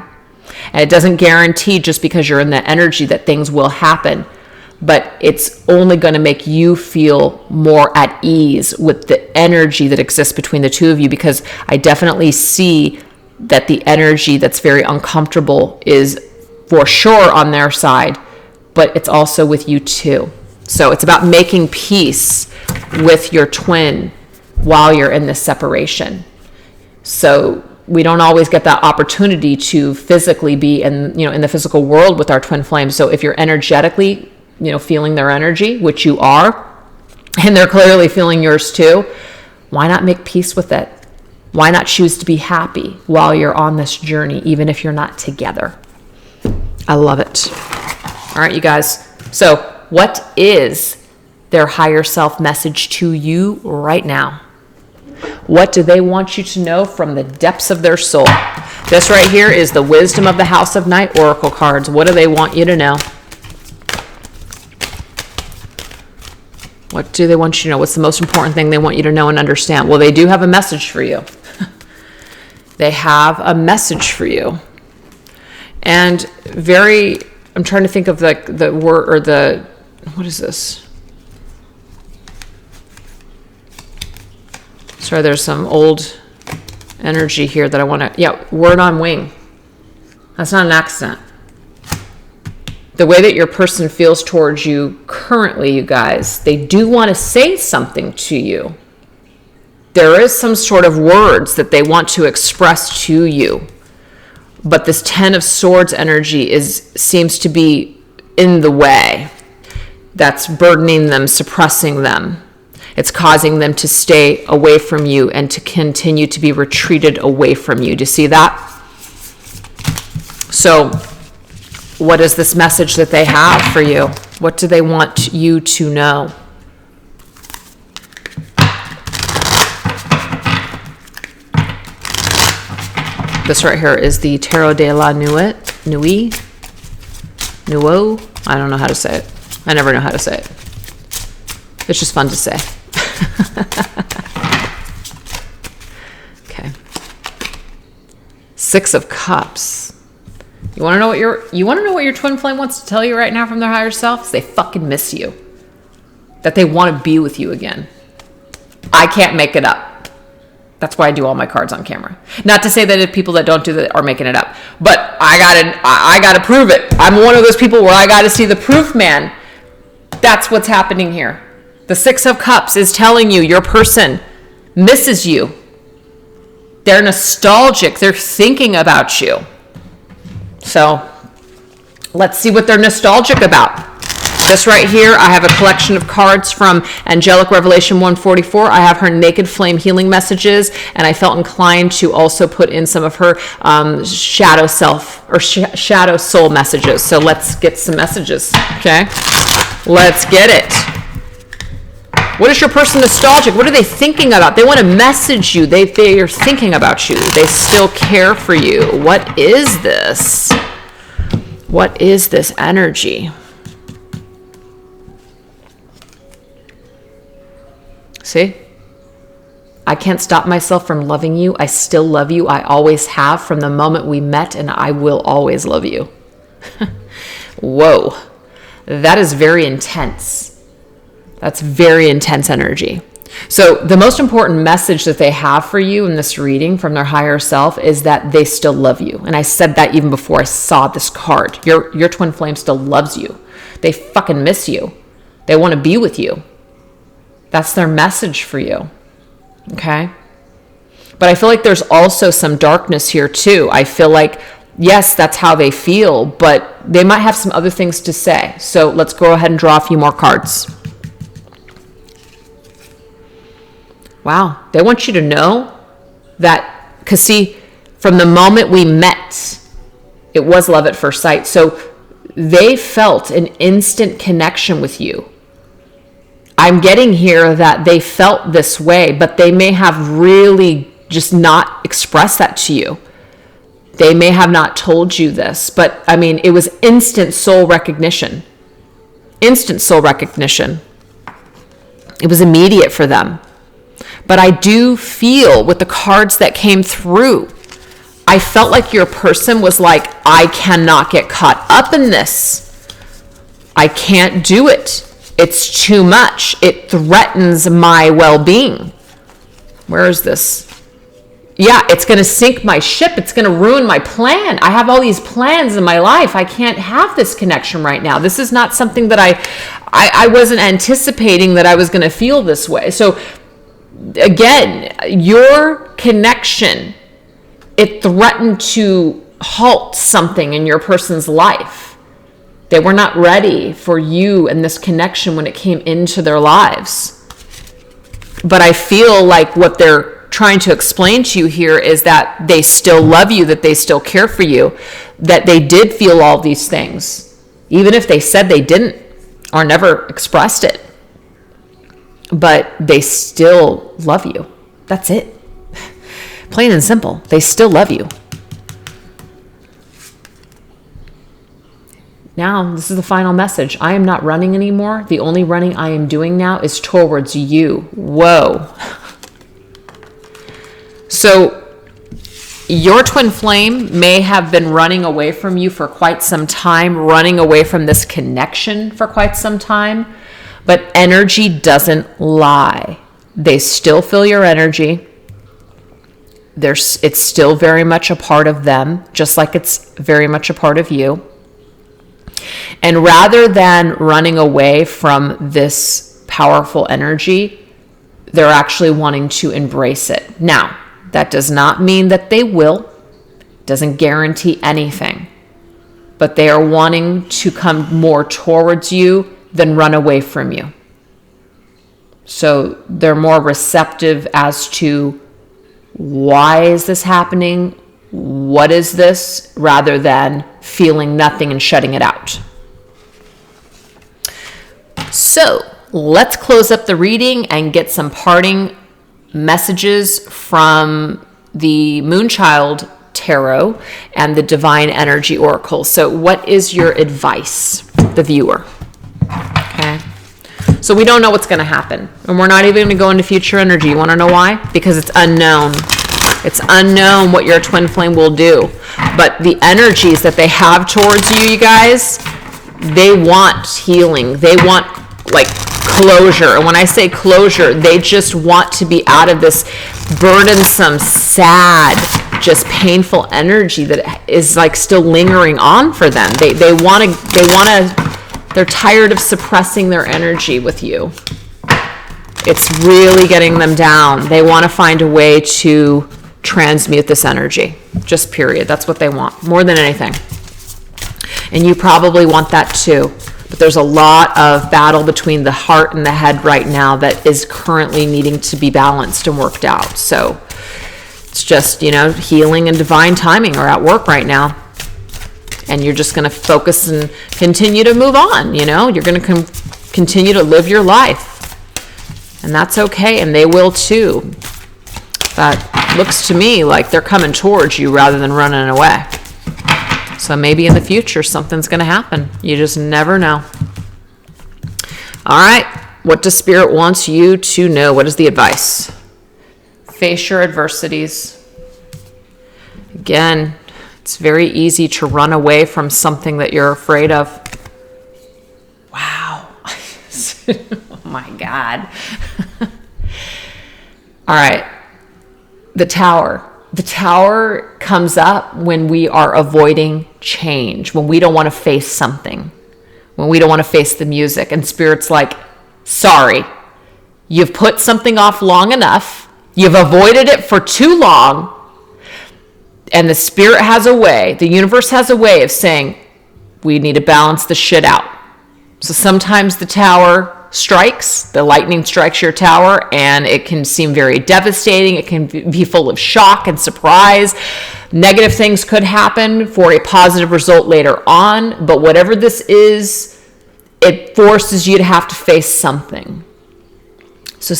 And it doesn't guarantee just because you're in that energy that things will happen, but it's only going to make you feel more at ease with the energy that exists between the 2 of you, because I definitely see that the energy that's very uncomfortable is for sure on their side, but it's also with you too. So it's about making peace with your twin while you're in this separation. So we don't always get that opportunity to physically be in the physical world with our twin flame. So if you're energetically, feeling their energy, which you are, and they're clearly feeling yours too, why not make peace with it? Why not choose to be happy while you're on this journey, even if you're not together? I love it. All right, you guys. So what is their higher self message to you right now? What do they want you to know from the depths of their soul? This right here is the Wisdom of the House of Night Oracle cards. What do they want you to know? What do they want you to know? What's the most important thing they want you to know and understand? Well, they do have a message for you. They have a message for you. And I'm trying to think of the word, or what is this? Sorry, there's some old energy here that I want to, word on wing. That's not an accident. The way that your person feels towards you currently, you guys, they do want to say something to you. There is some sort of words that they want to express to you. But this 10 of Swords energy seems to be in the way. That's burdening them, suppressing them. It's causing them to stay away from you and to continue to be retreated away from you. Do you see that? So what is this message that they have for you? What do they want you to know? This right here is the Tarot de la Nuit. I don't know how to say it. I never know how to say it. It's just fun to say. Okay. 6 of Cups. You want to know what your twin flame wants to tell you right now from their higher self? They fucking miss you. That they want to be with you again. I can't make it up. That's why I do all my cards on camera. Not to say that if people that don't do that are making it up, but I gotta prove it. I'm one of those people where I gotta see the proof, man. That's what's happening here. The 6 of Cups is telling you your person misses you. They're nostalgic. They're thinking about you. So let's see what they're nostalgic about. This right here, I have a collection of cards from Angelic Revelation 144. I have her Naked Flame healing messages, and I felt inclined to also put in some of her shadow self or shadow soul messages. So let's get some messages, okay? Let's get it. What is your person nostalgic? What are they thinking about? They want to message you. They are thinking about you. They still care for you. What is this? What is this energy? See? I can't stop myself from loving you. I still love you. I always have from the moment we met, and I will always love you. Whoa. That is very intense. That's very intense energy. So the most important message that they have for you in this reading from their higher self is that they still love you. And I said that even before I saw this card. Your twin flame still loves you. They fucking miss you. They want to be with you. That's their message for you. Okay? But I feel like there's also some darkness here too. I feel like, yes, that's how they feel, but they might have some other things to say. So let's go ahead and draw a few more cards. Wow. They want you to know that, because see, from the moment we met, it was love at first sight. So they felt an instant connection with you. I'm getting here that they felt this way, but they may have really just not expressed that to you. They may have not told you this, but I mean, it was instant soul recognition. Instant soul recognition. It was immediate for them. But I do feel with the cards that came through, I felt like your person was like, I cannot get caught up in this. I can't do it. It's too much. It threatens my well-being. Where is this? Yeah, it's going to sink my ship. It's going to ruin my plan. I have all these plans in my life. I can't have this connection right now. This is not something that I wasn't anticipating that I was going to feel this way. So again, your connection, it threatened to halt something in your person's life. They were not ready for you and this connection when it came into their lives. But I feel like what they're trying to explain to you here is that they still love you, that they still care for you, that they did feel all these things, even if they said they didn't or never expressed it. But they still love you. That's it. Plain and simple. They still love you. Now, this is the final message. I am not running anymore. The only running I am doing now is towards you. Whoa. So your twin flame may have been running away from you for quite some time, running away from this connection for quite some time. But energy doesn't lie. They still feel your energy. It's still very much a part of them, just like it's very much a part of you. And rather than running away from this powerful energy, they're actually wanting to embrace it. Now, that does not mean that they will. Doesn't guarantee anything. But they are wanting to come more towards you than run away from you. So they're more receptive as to why is this happening? What is this? Rather than feeling nothing and shutting it out. So let's close up the reading and get some parting messages from the Moonchild Tarot and the Divine Energy Oracle. So what is your advice, the viewer? Okay. So we don't know what's going to happen. And we're not even going to go into future energy. You want to know why? Because it's unknown. It's unknown what your twin flame will do. But the energies that they have towards you, you guys, they want healing. They want like closure. And when I say closure, they just want to be out of this burdensome, sad, just painful energy that is like still lingering on for them. They want to, they're tired of suppressing their energy with you. It's really getting them down. They want to find a way to transmute this energy. Just period. That's what they want more than anything. And you probably want that too. But there's a lot of battle between the heart and the head right now that is currently needing to be balanced and worked out. So it's just, healing and divine timing are at work right now. And you're just going to focus and continue to move on. You're going to continue to live your life. And that's okay. And they will too. That looks to me like they're coming towards you rather than running away. So maybe in the future, something's going to happen. You just never know. All right. What does Spirit wants you to know? What is the advice? Face your adversities. Again, it's very easy to run away from something that you're afraid of. Wow. my God. All right. The tower. The tower comes up when we are avoiding change, when we don't want to face something, when we don't want to face the music. And Spirit's like, sorry, you've put something off long enough. You've avoided it for too long. And the Spirit has a way, the universe has a way of saying, we need to balance the shit out. So sometimes the tower strikes, the lightning strikes your tower, and it can seem very devastating. It can be full of shock and surprise. Negative things could happen for a positive result later on, but whatever this is, it forces you to have to face something. So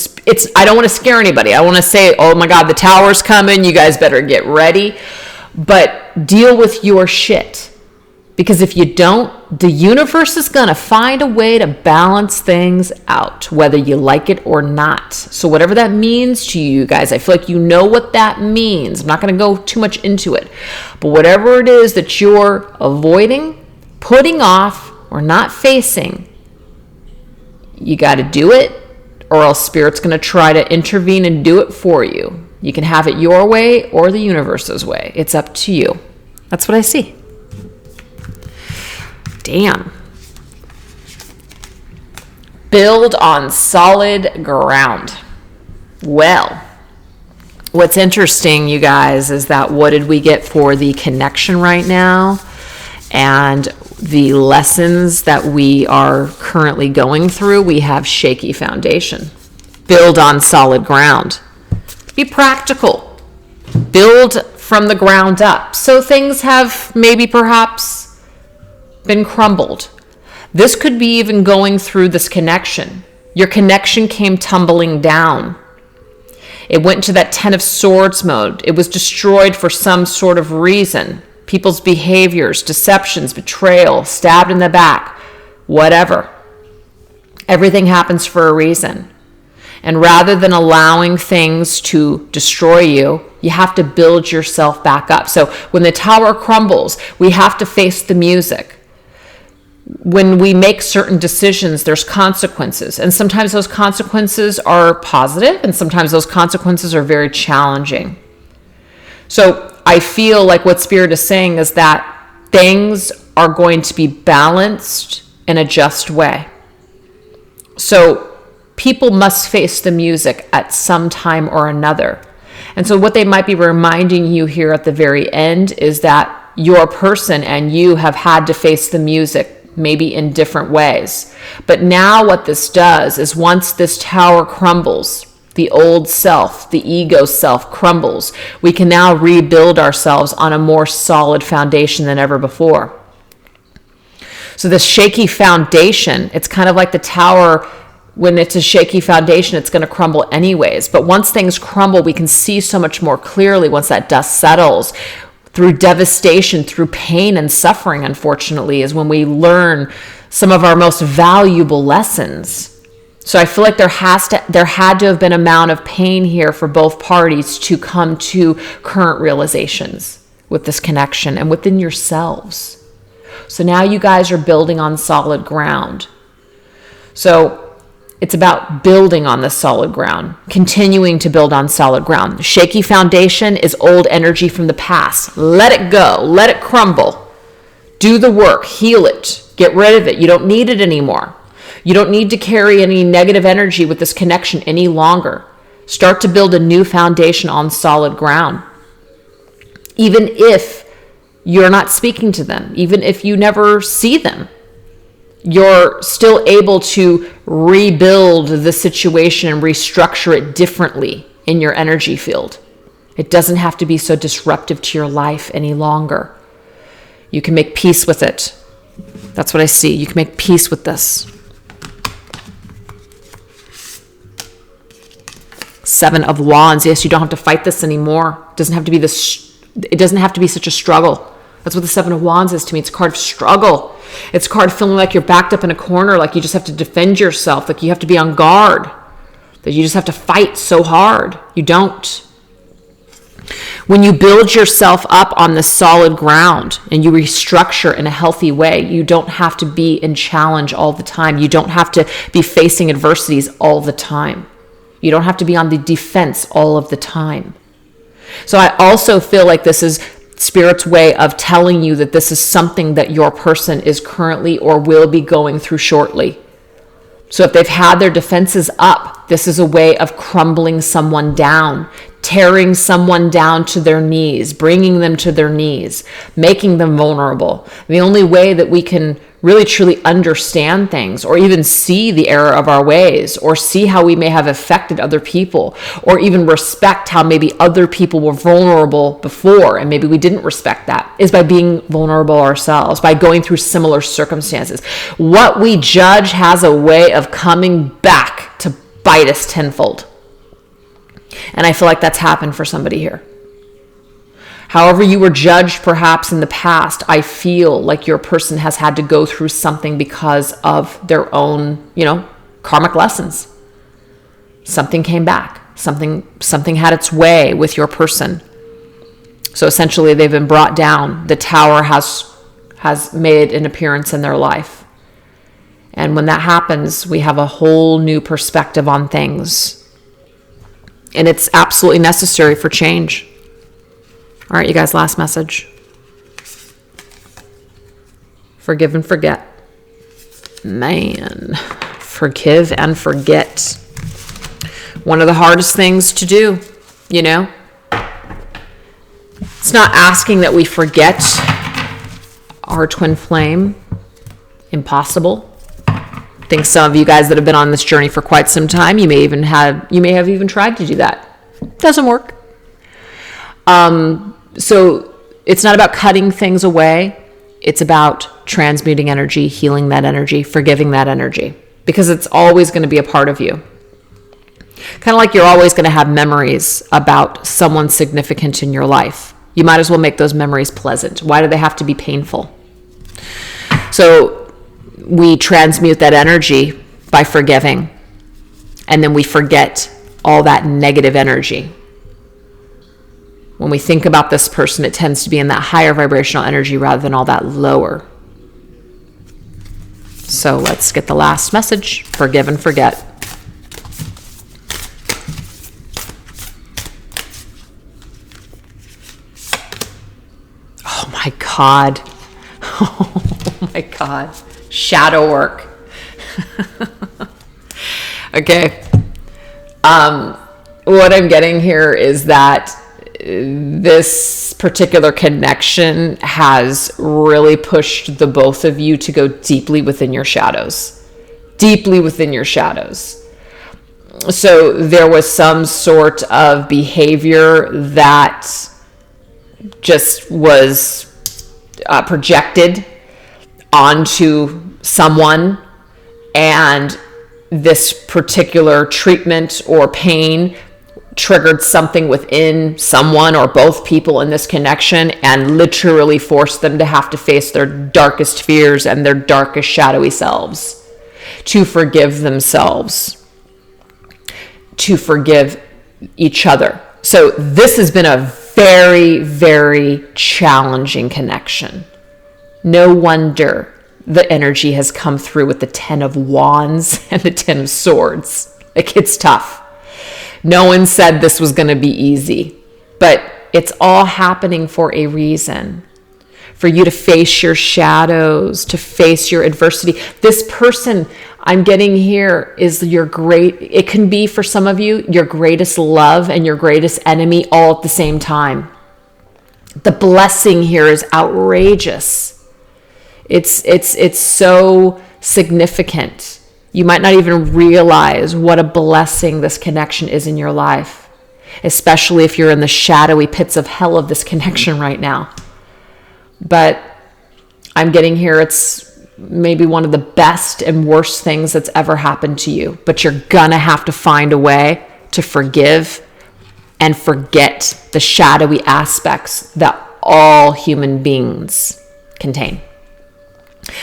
I don't want to scare anybody. I want to say, oh my God, the tower's coming. You guys better get ready. But deal with your shit. Because if you don't, the universe is going to find a way to balance things out, whether you like it or not. So whatever that means to you guys, I feel like you know what that means. I'm not going to go too much into it. But whatever it is that you're avoiding, putting off, or not facing, you got to do it, or else Spirit's going to try to intervene and do it for you. You can have it your way or the universe's way. It's up to you. That's what I see. Damn. Build on solid ground. Well, what's interesting, you guys, is that what did we get for the connection right now? And the lessons that we are currently going through, we have shaky foundation. Build on solid ground. Be practical. Build from the ground up. So things have maybe perhaps been crumbled. This could be even going through this connection. Your connection came tumbling down. It went into that Ten of Swords mode. It was destroyed for some sort of reason. People's behaviors, deceptions, betrayal, stabbed in the back, whatever. Everything happens for a reason. And rather than allowing things to destroy you, you have to build yourself back up. So when the tower crumbles, we have to face the music. When we make certain decisions, there's consequences. And sometimes those consequences are positive, and sometimes those consequences are very challenging. So I feel like what Spirit is saying is that things are going to be balanced in a just way. So people must face the music at some time or another. And so what they might be reminding you here at the very end is that your person and you have had to face the music maybe in different ways. But now what this does is once this tower crumbles, the old self, the ego self crumbles, we can now rebuild ourselves on a more solid foundation than ever before. So this shaky foundation, it's kind of like the tower. When it's a shaky foundation, it's going to crumble anyways. But once things crumble, we can see so much more clearly once that dust settles. Through devastation, through pain and suffering, unfortunately, is when we learn some of our most valuable lessons. So I feel like there had to have been an amount of pain here for both parties to come to current realizations with this connection and within yourselves. So now you guys are building on solid ground. So it's about building on the solid ground, continuing to build on solid ground. Shaky foundation is old energy from the past. Let it go. Let it crumble. Do the work. Heal it. Get rid of it. You don't need it anymore. You don't need to carry any negative energy with this connection any longer. Start to build a new foundation on solid ground. Even if you're not speaking to them, even if you never see them, you're still able to rebuild the situation and restructure it differently in your energy field. It doesn't have to be so disruptive to your life any longer. You can make peace with it. That's what I see. You can make peace with this. Seven of Wands. Yes, you don't have to fight this anymore. It doesn't have to be it doesn't have to be such a struggle. That's what the Seven of Wands is to me. It's a card of struggle. It's a card feeling like you're backed up in a corner, like you just have to defend yourself, like you have to be on guard, that you just have to fight so hard. You don't. When you build yourself up on the solid ground and you restructure in a healthy way, you don't have to be in challenge all the time. You don't have to be facing adversities all the time. You don't have to be on the defense all of the time. So I also feel like this is Spirit's way of telling you that this is something that your person is currently or will be going through shortly. So if they've had their defenses up, this is a way of crumbling someone down, tearing someone down to their knees, bringing them to their knees, making them vulnerable. The only way that we can really truly understand things or even see the error of our ways or see how we may have affected other people or even respect how maybe other people were vulnerable before and maybe we didn't respect that is by being vulnerable ourselves, by going through similar circumstances. What we judge has a way of coming back to bite us tenfold. And I feel like that's happened for somebody here. However you were judged perhaps in the past, I feel like your person has had to go through something because of their own, karmic lessons. Something came back. Something had its way with your person. So essentially they've been brought down. The tower has made an appearance in their life. And when that happens, we have a whole new perspective on things. And it's absolutely necessary for change. All right, you guys, last message. Forgive and forget. Man, forgive and forget. One of the hardest things to do, It's not asking that we forget our twin flame. Impossible. I think some of you guys that have been on this journey for quite some time, you may have even tried to do that. Doesn't work. So it's not about cutting things away. It's about transmuting energy, healing that energy, forgiving that energy, because it's always going to be a part of you. Kind of like you're always going to have memories about someone significant in your life. You might as well make those memories pleasant. Why do they have to be painful? So we transmute that energy by forgiving, and then we forget all that negative energy. When we think about this person, it tends to be in that higher vibrational energy rather than all that lower. So let's get the last message. Forgive and forget. Oh my God. Oh my God. Shadow work. Okay. What I'm getting here is that this particular connection has really pushed the both of you to go deeply within your shadows. Deeply within your shadows. So there was some sort of behavior that just was projected onto someone, and this particular treatment or pain triggered something within someone or both people in this connection and literally forced them to have to face their darkest fears and their darkest shadowy selves, to forgive themselves, to forgive each other. So this has been a very, very challenging connection. No wonder the energy has come through with the 10 of Wands and the 10 of Swords. Like, it's tough. No one said this was going to be easy, but it's all happening for a reason. For you to face your shadows, to face your adversity. This person I'm getting here is it can be for some of you, your greatest love and your greatest enemy all at the same time. The blessing here is outrageous. It's so significant. You might not even realize what a blessing this connection is in your life, especially if you're in the shadowy pits of hell of this connection right now. But I'm getting here, it's maybe one of the best and worst things that's ever happened to you. But you're gonna have to find a way to forgive and forget the shadowy aspects that all human beings contain.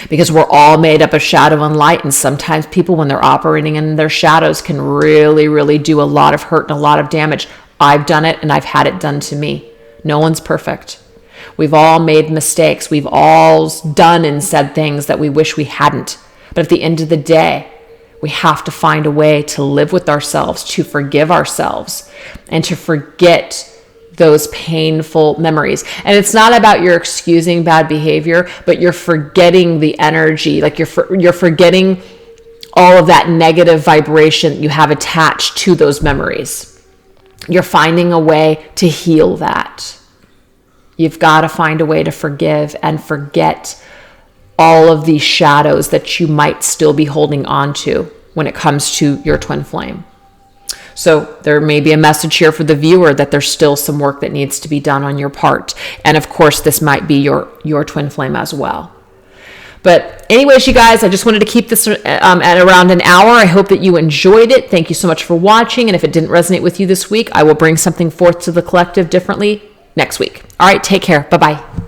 Because we're all made up of shadow and light, and sometimes people, when they're operating in their shadows, can really, really do a lot of hurt and a lot of damage I've done it and I've had it done to me. No one's perfect. We've all made mistakes. We've all done and said things that we wish we hadn't. But at the end of the day, we have to find a way to live with ourselves, to forgive ourselves, and to forget those painful memories. And it's not about you're excusing bad behavior, but you're forgetting the energy, like you're forgetting all of that negative vibration you have attached to those memories. You're finding a way to heal that. You've got to find a way to forgive and forget all of these shadows that you might still be holding on to when it comes to your twin flame. So there may be a message here for the viewer that there's still some work that needs to be done on your part. And of course, this might be your twin flame as well. But anyways, you guys, I just wanted to keep this at around an hour. I hope that you enjoyed it. Thank you so much for watching. And if it didn't resonate with you this week, I will bring something forth to the collective differently next week. All right, take care. Bye-bye.